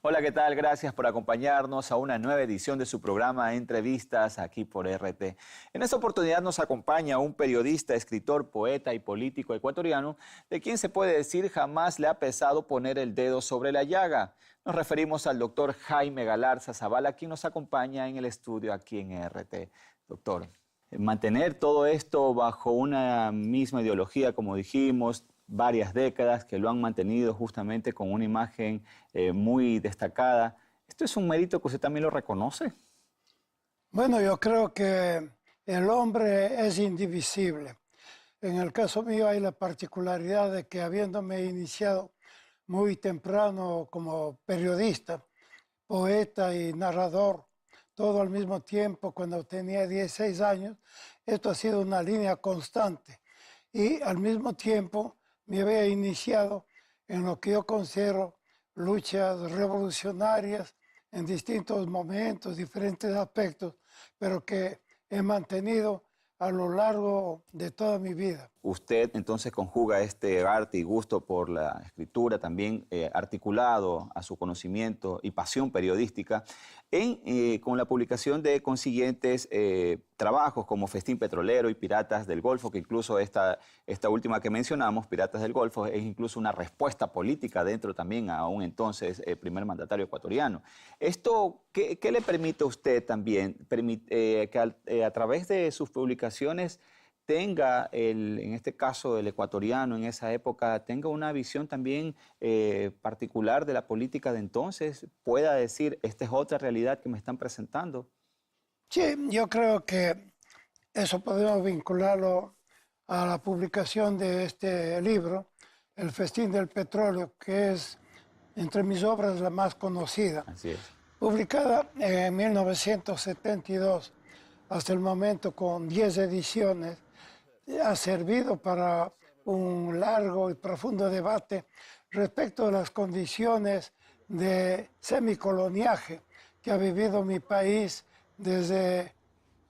Hola, ¿qué tal? Gracias por acompañarnos a una nueva edición de su programa Entrevistas aquí por RT. En esta oportunidad nos acompaña un periodista, escritor, poeta y político ecuatoriano, de quien se puede decir jamás le ha pesado poner el dedo sobre la llaga. Nos referimos al doctor Jaime Galarza Zavala, quien nos acompaña en el estudio aquí en RT. Doctor, mantener todo esto bajo una misma ideología, como dijimos, varias décadas que lo han mantenido justamente con una imagen muy destacada. ¿Esto es un mérito que usted también lo reconoce? Bueno, yo creo que el hombre es indivisible. En el caso mío hay la particularidad de que habiéndome iniciado muy temprano como periodista, poeta y narrador, todo al mismo tiempo cuando tenía 16 años, esto ha sido una línea constante. Y al mismo tiempo me había iniciado en lo que yo considero luchas revolucionarias en distintos momentos, diferentes aspectos, pero que he mantenido a lo largo de toda mi vida. Usted entonces conjuga este arte y gusto por la escritura, también articulado a su conocimiento y pasión periodística, con la publicación de consiguientes trabajos como Festín Petrolero y Piratas del Golfo, que incluso esta última que mencionamos, Piratas del Golfo, es incluso una respuesta política dentro también a un entonces primer mandatario ecuatoriano. ¿Esto qué le permite a usted también? Que a través de sus publicaciones tenga, en este caso el ecuatoriano en esa época, tenga una visión también particular de la política de entonces, pueda decir, esta es otra realidad que me están presentando? Sí, yo creo que eso podemos vincularlo a la publicación de este libro, El Festín del Petróleo, que es entre mis obras la más conocida. Así es. Publicada en 1972, hasta el momento con 10 ediciones, ha servido para un largo y profundo debate respecto a las condiciones de semicoloniaje que ha vivido mi país desde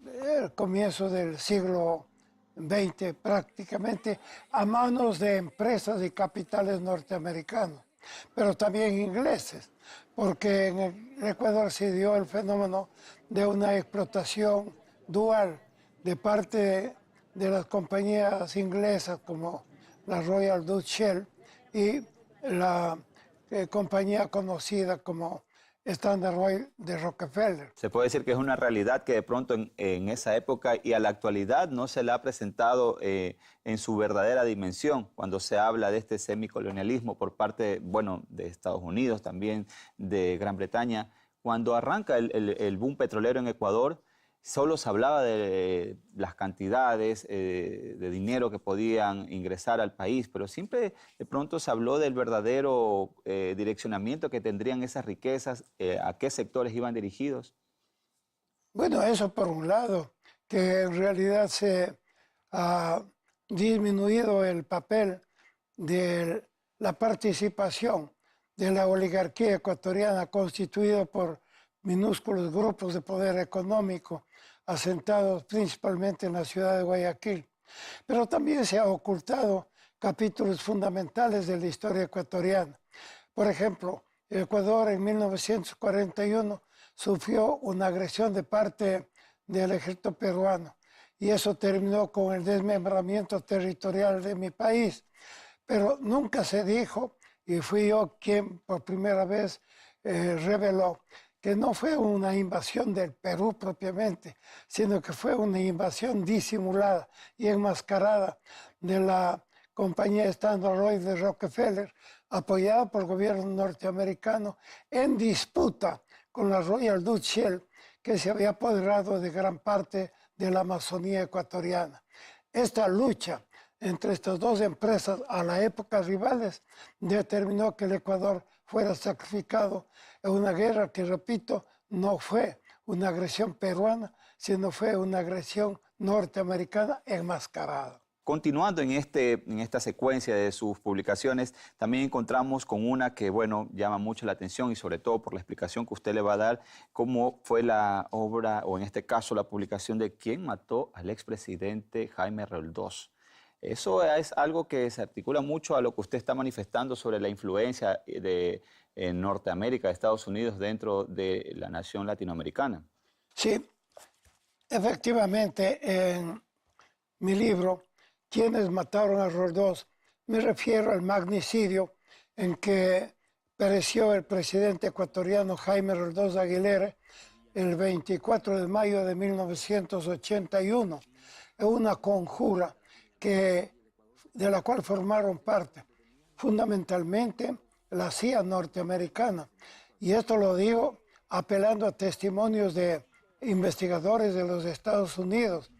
el comienzo del siglo XX prácticamente a manos de empresas y capitales norteamericanos, pero también ingleses, porque en el Ecuador se dio el fenómeno de una explotación dual de parte de las compañías inglesas como la Royal Dutch Shell y la compañía conocida como Standard Oil de Rockefeller. Se puede decir que es una realidad que de pronto en esa época y a la actualidad no se la ha presentado en su verdadera dimensión cuando se habla de este semicolonialismo por parte, bueno, de Estados Unidos, también de Gran Bretaña. Cuando arranca el boom petrolero en Ecuador, solo se hablaba de las cantidades de dinero que podían ingresar al país, pero siempre de pronto se habló del verdadero direccionamiento que tendrían esas riquezas, a qué sectores iban dirigidos. Bueno, eso por un lado, que en realidad se ha disminuido el papel de la participación de la oligarquía ecuatoriana constituida por minúsculos grupos de poder económico asentados principalmente en la ciudad de Guayaquil. Pero también se ha ocultado capítulos fundamentales de la historia ecuatoriana. Por ejemplo, Ecuador en 1941 sufrió una agresión de parte del ejército peruano y eso terminó con el desmembramiento territorial de mi país. Pero nunca se dijo, y fui yo quien por primera vez reveló, que no fue una invasión del Perú propiamente, sino que fue una invasión disimulada y enmascarada de la compañía Standard Oil de Rockefeller, apoyada por el gobierno norteamericano, en disputa con la Royal Dutch Shell, que se había apoderado de gran parte de la Amazonía ecuatoriana. Esta lucha entre estas dos empresas a la época rivales determinó que el Ecuador fuera sacrificado en una guerra que, repito, no fue una agresión peruana, sino fue una agresión norteamericana enmascarada. Continuando en esta secuencia de sus publicaciones, también encontramos con una que, bueno, llama mucho la atención y sobre todo por la explicación que usted le va a dar, cómo fue la obra, o en este caso la publicación de ¿Quién mató al expresidente Jaime Roldós? Eso es algo que se articula mucho a lo que usted está manifestando sobre la influencia en Norteamérica, de Estados Unidos, dentro de la nación latinoamericana. Sí, efectivamente, en mi libro, ¿Quiénes mataron a Roldós?, me refiero al magnicidio en que pereció el presidente ecuatoriano Jaime Roldós Aguilera el 24 de mayo de 1981. Es una conjura de la cual formaron parte fundamentalmente la CIA norteamericana. Y esto lo digo apelando a testimonios de investigadores de los Estados Unidos.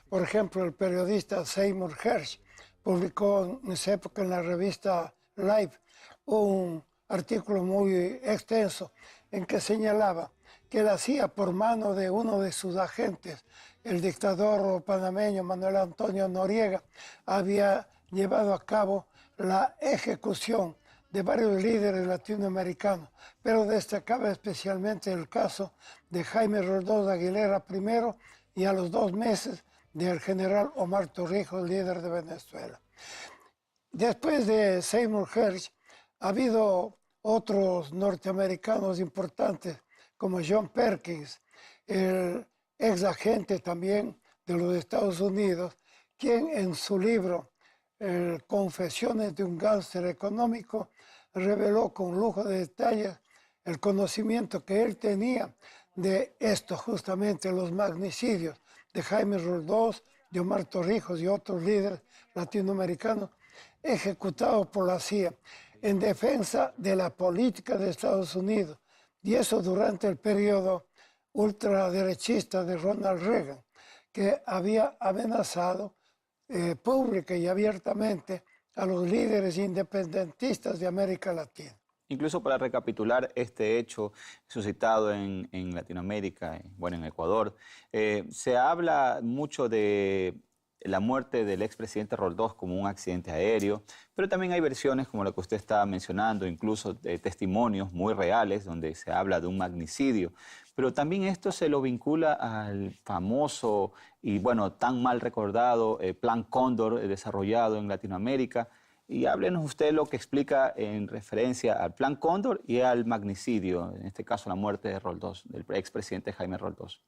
Por ejemplo, el periodista Seymour Hersh publicó en esa época en la revista Life un artículo muy extenso en que señalaba que la CIA, por mano de uno de sus agentes, el dictador panameño Manuel Antonio Noriega, había llevado a cabo la ejecución de varios líderes latinoamericanos, pero destacaba especialmente el caso de Jaime Roldós Aguilera primero y a los 2 meses del general Omar Torrijos, líder de Venezuela. Después de Seymour Hersh, ha habido otros norteamericanos importantes, como John Perkins, el ex agente también de los Estados Unidos, quien en su libro Confesiones de un gángster económico reveló con lujo de detalles el conocimiento que él tenía de esto, justamente los magnicidios de Jaime Roldós, de Omar Torrijos y otros líderes latinoamericanos ejecutados por la CIA en defensa de la política de Estados Unidos, y eso durante el periodo ultraderechista de Ronald Reagan, que había amenazado pública y abiertamente a los líderes independentistas de América Latina. Incluso para recapitular este hecho suscitado en Latinoamérica, bueno, en Ecuador, se habla mucho de la muerte del expresidente Roldós como un accidente aéreo, pero también hay versiones como la que usted estaba mencionando, incluso testimonios muy reales donde se habla de un magnicidio. Pero también esto se lo vincula al famoso y, bueno, tan mal recordado Plan Cóndor desarrollado en Latinoamérica. Y háblenos usted lo que explica en referencia al Plan Cóndor y al magnicidio, en este caso la muerte de Roldós, del expresidente Jaime Roldós.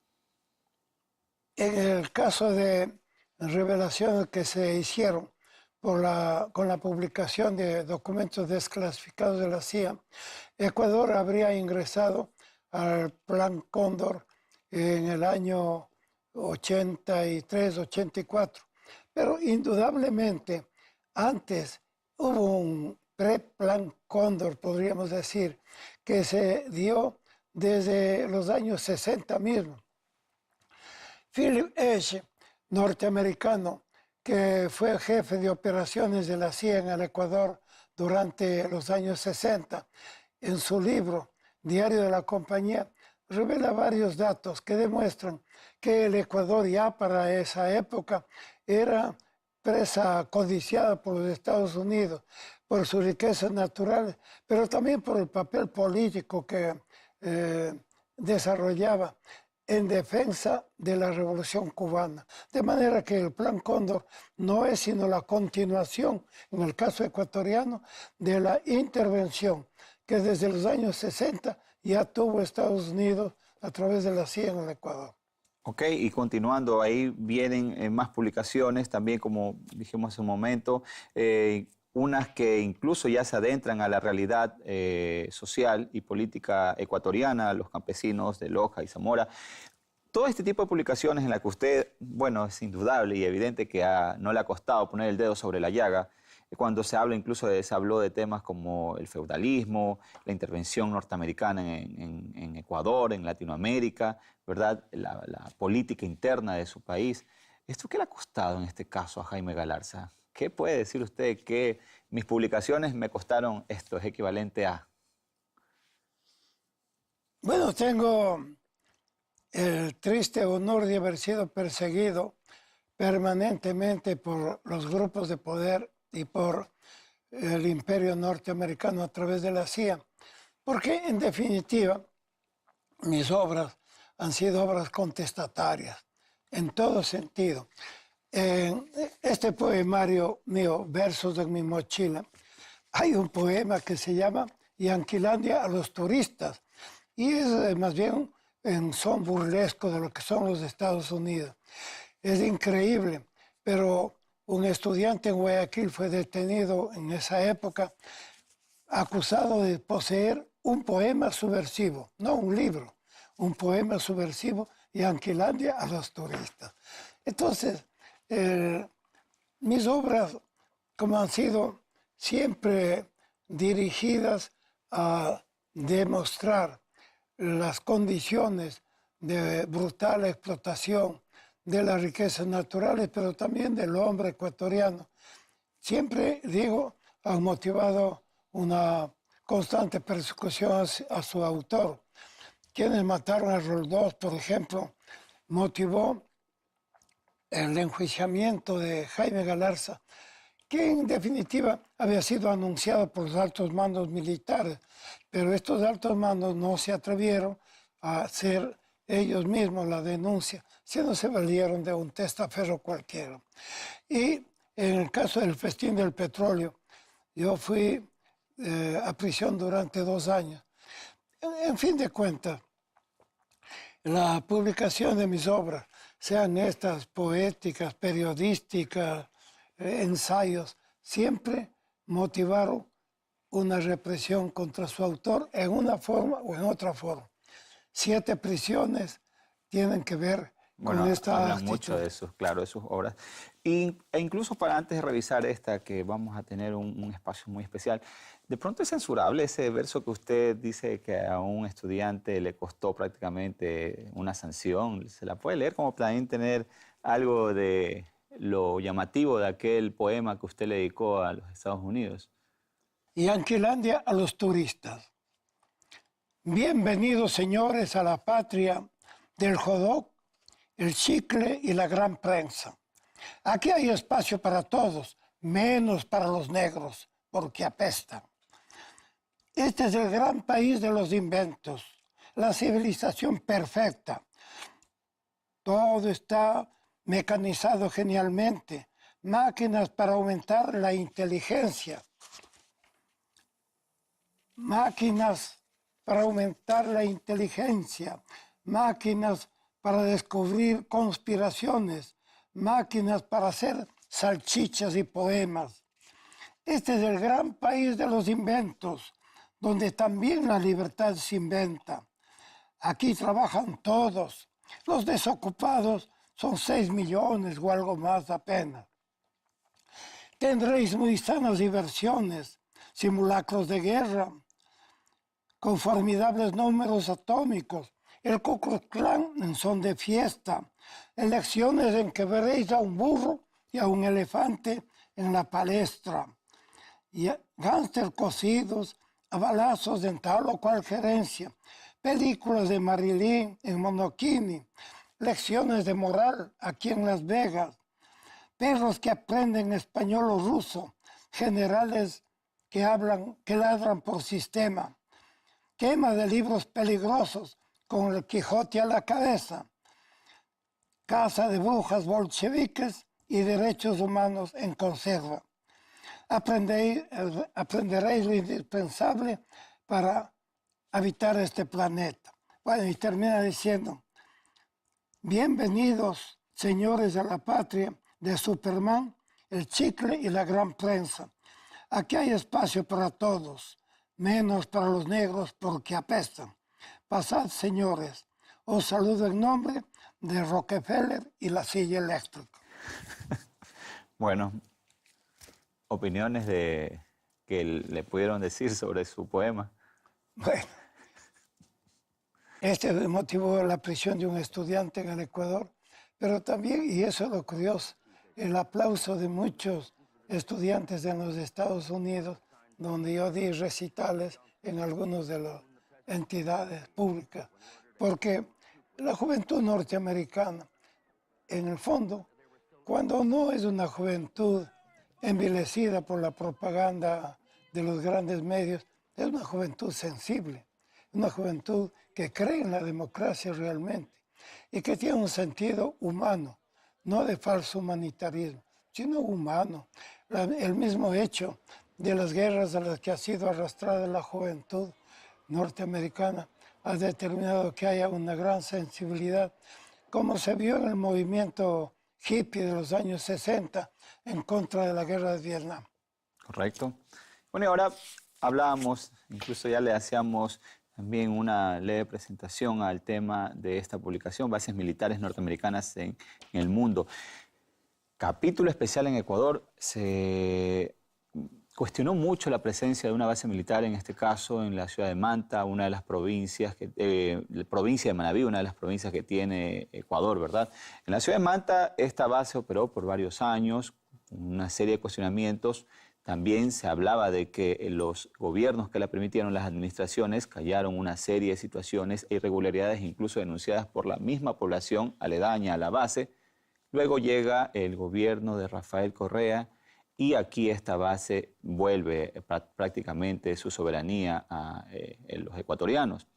En el caso de revelaciones que se hicieron con la publicación de documentos desclasificados de la CIA, Ecuador habría ingresado al Plan Cóndor en el año 83-84. Pero indudablemente antes hubo un pre-Plan Cóndor, podríamos decir, que se dio desde los años 60 mismo. Philip Esch, norteamericano, que fue jefe de operaciones de la CIA en el Ecuador durante los años 60, en su libro Diario de la Compañía, revela varios datos que demuestran que el Ecuador ya para esa época era presa codiciada por los Estados Unidos, por sus riquezas naturales, pero también por el papel político que desarrollaba en defensa de la Revolución Cubana. De manera que el Plan Cóndor no es sino la continuación, en el caso ecuatoriano, de la intervención que desde los años 60 ya tuvo Estados Unidos a través de la CIA en el Ecuador. Ok, y continuando, ahí vienen más publicaciones, también como dijimos hace un momento, unas que incluso ya se adentran a la realidad social y política ecuatoriana, los campesinos de Loja y Zamora. Todo este tipo de publicaciones en las que usted, bueno, es indudable y evidente que no le ha costado poner el dedo sobre la llaga, cuando se habla incluso se habló de temas como el feudalismo, la intervención norteamericana en Ecuador, en Latinoamérica, ¿verdad? La política interna de su país. ¿Esto qué le ha costado en este caso a Jaime Galarza? ¿Qué puede decir usted que mis publicaciones me costaron esto? ¿Es equivalente a? Bueno, tengo el triste honor de haber sido perseguido permanentemente por los grupos de poder y por el imperio norteamericano a través de la CIA, porque en definitiva mis obras han sido obras contestatarias en todo sentido. En este poemario mío, Versos de mi mochila, hay un poema que se llama Yanquilandia a los turistas, y es más bien en son burlesco de lo que son los Estados Unidos. Es increíble, pero un estudiante en Guayaquil fue detenido en esa época acusado de poseer un poema subversivo, no un libro, un poema subversivo, Yanquilandia a los turistas. Entonces, mis obras, como han sido siempre dirigidas a demostrar las condiciones de brutal explotación de las riquezas naturales, pero también del hombre ecuatoriano, siempre, digo, han motivado una constante persecución a su autor. Quienes mataron a Roldós, por ejemplo, motivó el enjuiciamiento de Jaime Galarza, que en definitiva había sido anunciado por los altos mandos militares, pero estos altos mandos no se atrevieron a hacer ellos mismos la denuncia, sino se valieron de un testaferro cualquiera. Y en el caso del festín del petróleo, yo fui a prisión durante 2 años. En fin de cuentas, la publicación de mis obras, sean estas poéticas, periodísticas, ensayos, siempre motivaron una represión contra su autor en una forma o en otra forma. 7 prisiones tienen que ver con esta hablan actitud. mucho de eso, claro, de sus obras. E incluso para antes de revisar esta, que vamos a tener un espacio muy especial, ¿de pronto es censurable ese verso que usted dice que a un estudiante le costó prácticamente una sanción? ¿Se la puede leer como para tener algo de lo llamativo de aquel poema que usted le dedicó a los Estados Unidos? Yanquilandia a los turistas. Bienvenidos, señores, a la patria del jodoc, el chicle y la gran prensa. Aquí hay espacio para todos, menos para los negros, porque apestan. Este es el gran país de los inventos, la civilización perfecta. Todo está mecanizado genialmente, máquinas para aumentar la inteligencia, máquinas para aumentar la inteligencia, máquinas para descubrir conspiraciones, máquinas para hacer salchichas y poemas. Este es el gran país de los inventos, donde también la libertad se inventa. Aquí trabajan todos. Los desocupados son 6 millones o algo más apenas. Tendréis muy sanas diversiones, simulacros de guerra, con formidables números atómicos, el Ku Klux Klan en son de fiesta, elecciones en que veréis a un burro y a un elefante en la palestra, y gánster cocidos a balazos en tal o cual gerencia, películas de Marilyn en monokini, lecciones de moral aquí en Las Vegas, perros que aprenden español o ruso, generales que ladran por sistema, quema de libros peligrosos con el Quijote a la cabeza, caza de brujas bolcheviques y derechos humanos en conserva. Aprenderéis lo indispensable para habitar este planeta. Bueno, y termina diciendo, bienvenidos, señores, a la patria de Superman, el chicle y la gran prensa. Aquí hay espacio para todos, menos para los negros porque apestan. Pasad, señores. Os saludo en nombre de Rockefeller y la silla eléctrica. Bueno, opiniones que le pudieron decir sobre su poema. Bueno, este motivó la prisión de un estudiante en el Ecuador, pero también, y eso es lo curioso, el aplauso de muchos estudiantes en los Estados Unidos, donde yo di recitales en algunas de las entidades públicas, porque la juventud norteamericana, en el fondo, cuando no es una juventud envilecida por la propaganda de los grandes medios, es una juventud sensible, una juventud que cree en la democracia realmente y que tiene un sentido humano, no de falso humanitarismo, sino humano. El mismo hecho de las guerras a las que ha sido arrastrada la juventud norteamericana ha determinado que haya una gran sensibilidad, como se vio en el movimiento hippie de los años 60 en contra de la guerra de Vietnam. Correcto. Bueno, y ahora hablábamos, incluso ya le hacíamos también una leve presentación al tema de esta publicación, Bases Militares Norteamericanas en el Mundo. Capítulo especial en Ecuador, se cuestionó mucho la presencia de una base militar, en este caso en la ciudad de Manta, una de las provincias, la provincia de Manabí, una de las provincias que tiene Ecuador, ¿verdad? En la ciudad de Manta esta base operó por varios años, una serie de cuestionamientos. También se hablaba de que los gobiernos que la permitieron, las administraciones, callaron una serie de situaciones e irregularidades incluso denunciadas por la misma población aledaña a la base. Luego llega el gobierno de Rafael Correa y aquí esta base vuelve prácticamente su soberanía a los ecuatorianos.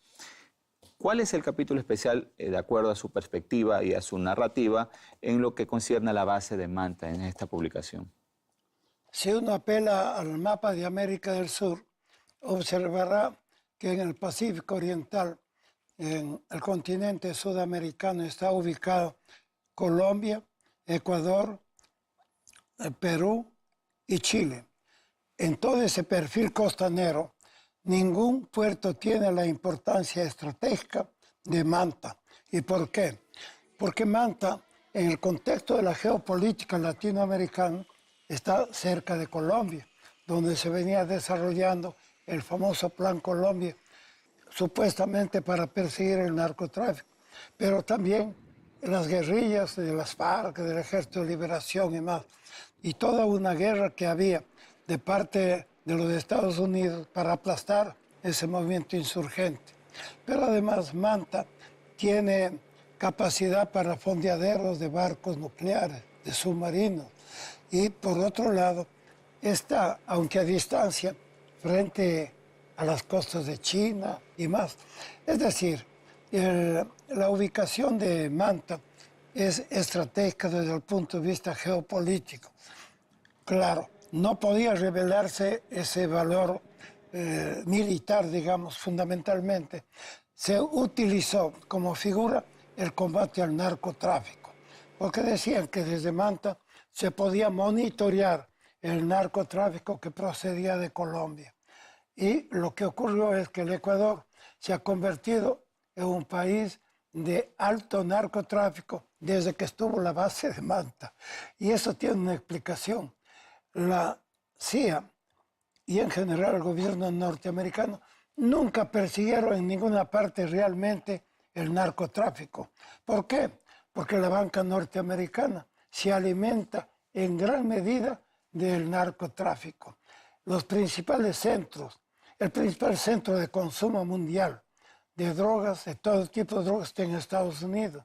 ¿Cuál es el capítulo especial, de acuerdo a su perspectiva y a su narrativa, en lo que concierne a la base de Manta en esta publicación? Si uno apela al mapa de América del Sur, observará que en el Pacífico Oriental, en el continente sudamericano, está ubicado Colombia, Ecuador, Perú y Chile. En todo ese perfil costanero, ningún puerto tiene la importancia estratégica de Manta. ¿Y por qué? Porque Manta, en el contexto de la geopolítica latinoamericana, está cerca de Colombia, donde se venía desarrollando el famoso Plan Colombia, supuestamente para perseguir el narcotráfico, pero también las guerrillas de las FARC, del Ejército de Liberación y más, y toda una guerra que había de parte de los Estados Unidos para aplastar ese movimiento insurgente. Pero además Manta tiene capacidad para fondeaderos de barcos nucleares, de submarinos, y por otro lado está, aunque a distancia, frente a las costas de China y más. Es decir, la ubicación de Manta es estratégica desde el punto de vista geopolítico. Claro, no podía revelarse ese valor militar, digamos, fundamentalmente. Se utilizó como figura el combate al narcotráfico, porque decían que desde Manta se podía monitorear el narcotráfico que procedía de Colombia. Y lo que ocurrió es que el Ecuador se ha convertido en un país de alto narcotráfico desde que estuvo la base de Manta. Y eso tiene una explicación. La CIA y en general el gobierno norteamericano nunca persiguieron en ninguna parte realmente el narcotráfico. ¿Por qué? Porque la banca norteamericana se alimenta en gran medida del narcotráfico. Los principales centros, el principal centro de consumo mundial de drogas, de todo tipo de drogas, está en Estados Unidos.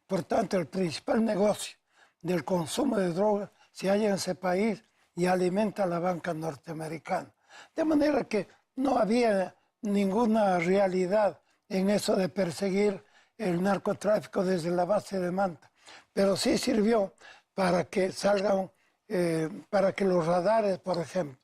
Por tanto, el principal negocio del consumo de drogas se halla en ese país y alimenta a la banca norteamericana. De manera que no había ninguna realidad en eso de perseguir el narcotráfico desde la base de Manta. Pero sí sirvió para que salgan, para que los radares, por ejemplo,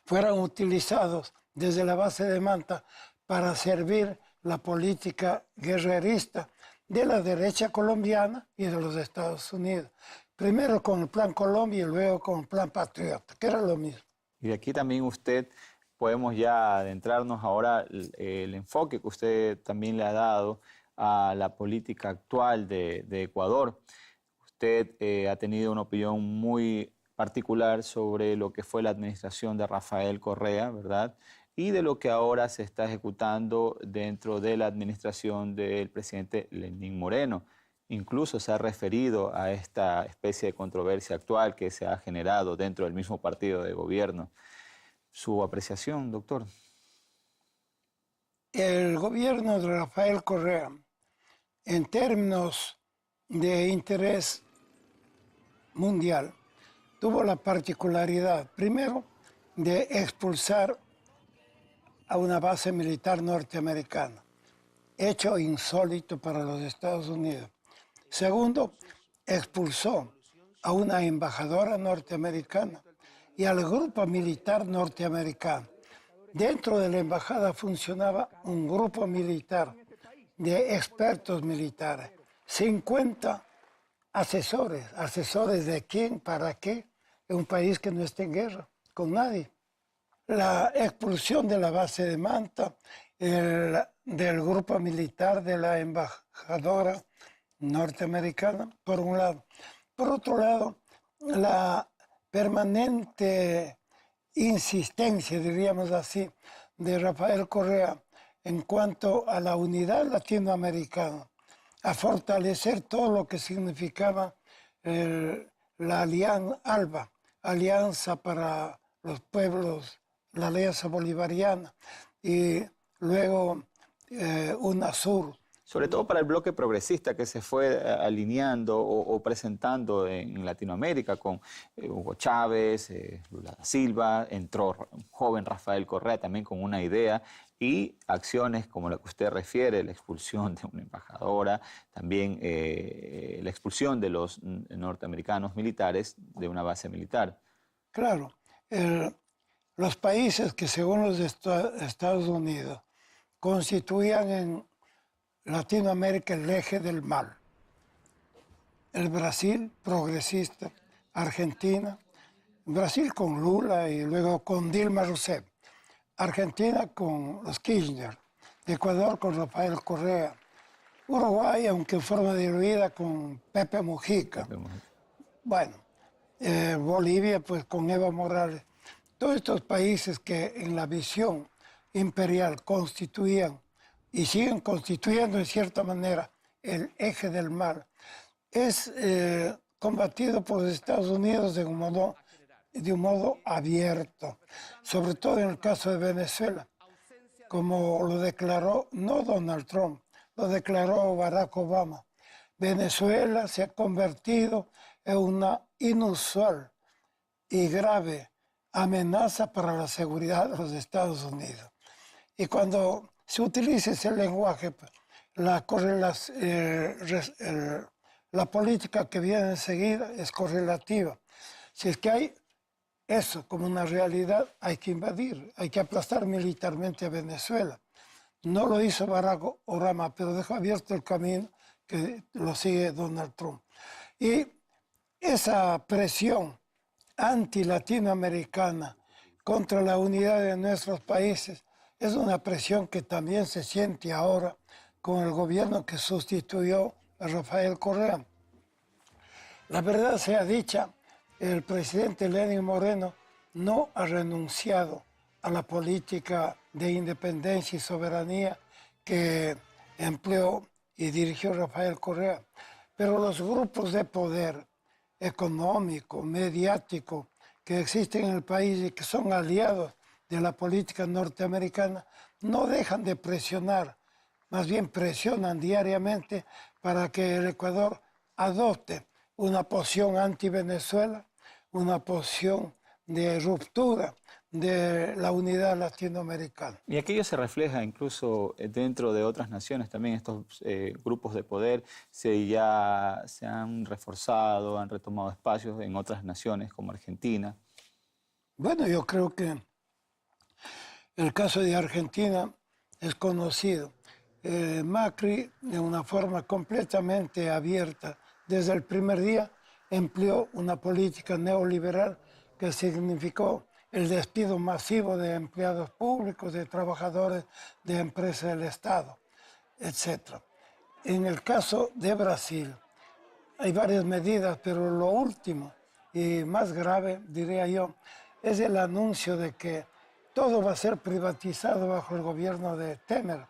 fueran utilizados desde la base de Manta para servir la política guerrerista de la derecha colombiana y de los Estados Unidos. Primero con el Plan Colombia y luego con el Plan Patriota, que era lo mismo. Y de aquí también usted, podemos ya adentrarnos ahora el enfoque que usted también le ha dado a la política actual de Ecuador. Usted ha tenido una opinión muy particular sobre lo que fue la administración de Rafael Correa, ¿verdad? Y de lo que ahora se está ejecutando dentro de la administración del presidente Lenín Moreno. Incluso se ha referido a esta especie de controversia actual que se ha generado dentro del mismo partido de gobierno. ¿Su apreciación, doctor? El gobierno de Rafael Correa, en términos de interés mundial, tuvo la particularidad, primero, de expulsar a una base militar norteamericana, hecho insólito para los Estados Unidos. Segundo, expulsó a una embajadora norteamericana y al grupo militar norteamericano. Dentro de la embajada funcionaba un grupo militar de expertos militares, 50 asesores. ¿Asesores de quién? ¿Para qué? En un país que no está en guerra con nadie. La expulsión de la base de Manta, del grupo militar de la embajadora norteamericana, por un lado. Por otro lado, la permanente insistencia, diríamos así, de Rafael Correa en cuanto a la unidad latinoamericana, a fortalecer todo lo que significaba la Alianza ALBA, Alianza para los Pueblos, la Alianza Bolivariana, y luego UNASUR. Sobre todo para el bloque progresista que se fue alineando o presentando en Latinoamérica con Hugo Chávez, Lula da Silva, entró un joven Rafael Correa también con una idea y acciones como la que usted refiere, la expulsión de una embajadora, también la expulsión de los norteamericanos militares de una base militar. Claro, los países que según los Estados Unidos constituían en Latinoamérica el eje del mal. El Brasil, progresista, Argentina, Brasil con Lula y luego con Dilma Rousseff, Argentina con los Kirchner, Ecuador con Rafael Correa, Uruguay, aunque en forma diluida, con Pepe Mujica. Bueno, Bolivia pues con Evo Morales. Todos estos países que en la visión imperial constituían y siguen constituyendo en cierta manera el eje del mal, es combatido por los Estados Unidos de un modo abierto, sobre todo en el caso de Venezuela, como lo declaró no Donald Trump, lo declaró Barack Obama. Venezuela se ha convertido en una inusual y grave amenaza para la seguridad de los Estados Unidos. Y cuando se utiliza ese lenguaje, la política que viene enseguida es correlativa. Si es que hay eso como una realidad, hay que invadir, hay que aplastar militarmente a Venezuela. No lo hizo Barack Obama, pero dejó abierto el camino que lo sigue Donald Trump. Y esa presión anti-latinoamericana contra la unidad de nuestros países es una presión que también se siente ahora con el gobierno que sustituyó a Rafael Correa. La verdad sea dicha, el presidente Lenín Moreno no ha renunciado a la política de independencia y soberanía que empleó y dirigió Rafael Correa. Pero los grupos de poder económico, mediático, que existen en el país y que son aliados de la política norteamericana, no dejan de presionar, más bien presionan diariamente para que el Ecuador adopte una posición anti-Venezuela, una posición de ruptura de la unidad latinoamericana. Y aquello se refleja incluso dentro de otras naciones también. Estos grupos de poder se han reforzado, han retomado espacios en otras naciones como Argentina. Bueno, yo creo que el caso de Argentina es conocido. Macri, de una forma completamente abierta, desde el primer día empleó una política neoliberal que significó el despido masivo de empleados públicos, de trabajadores de empresas del Estado, etc. En el caso de Brasil, hay varias medidas, pero lo último y más grave, diría yo, es el anuncio de que todo va a ser privatizado bajo el gobierno de Temer.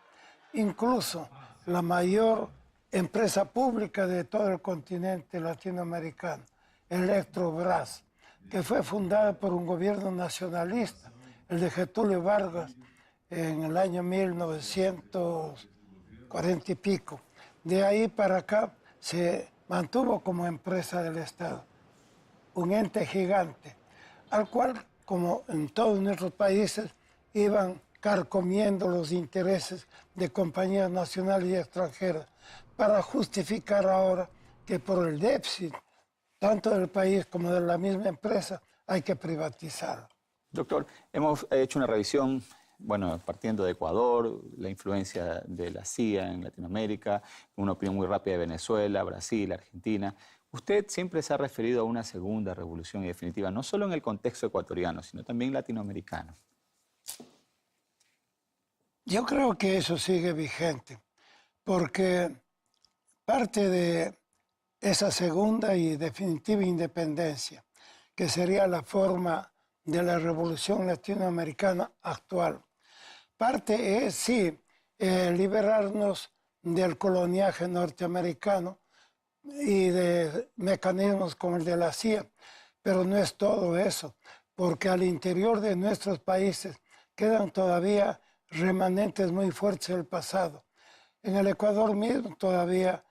Incluso la mayor empresa pública de todo el continente latinoamericano, Electrobras, que fue fundada por un gobierno nacionalista, el de Getúlio Vargas, en el año 1940 y pico. De ahí para acá se mantuvo como empresa del Estado, un ente gigante, al cual, como en todos nuestros países, iban carcomiendo los intereses de compañías nacionales y extranjeras para justificar ahora que por el déficit, tanto del país como de la misma empresa, hay que privatizar. Doctor, hemos hecho una revisión, bueno, partiendo de Ecuador, la influencia de la CIA en Latinoamérica, una opinión muy rápida de Venezuela, Brasil, Argentina. Usted siempre se ha referido a una segunda revolución y definitiva, no solo en el contexto ecuatoriano, sino también latinoamericano. Yo creo que eso sigue vigente, porque parte de esa segunda y definitiva independencia, que sería la forma de la revolución latinoamericana actual, parte es, sí, liberarnos del coloniaje norteamericano y de mecanismos como el de la CIA, pero no es todo eso, porque al interior de nuestros países quedan todavía remanentes muy fuertes del pasado. En el Ecuador mismo todavía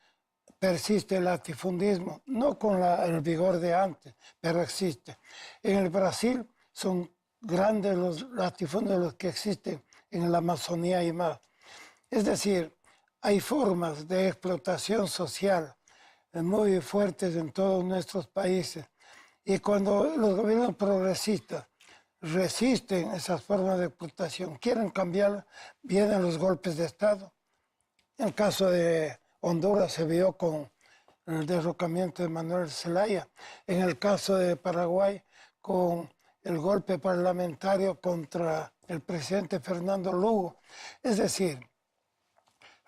persiste el latifundismo, no con el vigor de antes, pero existe. En el Brasil son grandes los latifundios los que existen en la Amazonía y más. Es decir, hay formas de explotación social muy fuertes en todos nuestros países. Y cuando los gobiernos progresistas resisten esas formas de explotación, quieren cambiarlas, vienen los golpes de Estado. En el caso de Honduras se vio con el derrocamiento de Manuel Zelaya. En el caso de Paraguay, con el golpe parlamentario contra el presidente Fernando Lugo. Es decir,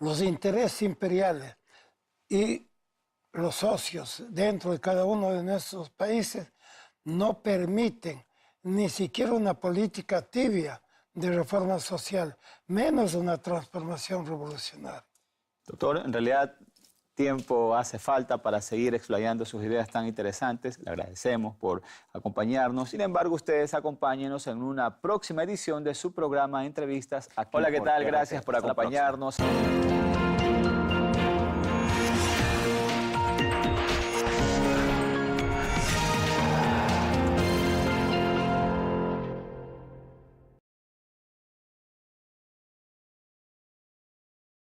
los intereses imperiales y los socios dentro de cada uno de nuestros países no permiten ni siquiera una política tibia de reforma social, menos una transformación revolucionaria. Doctor, en realidad tiempo hace falta para seguir explayando sus ideas tan interesantes. Le agradecemos por acompañarnos. Sin embargo, ustedes acompáñenos en una próxima edición de su programa Entrevistas aquí. Hola, ¿qué tal? Gracias por acompañarnos.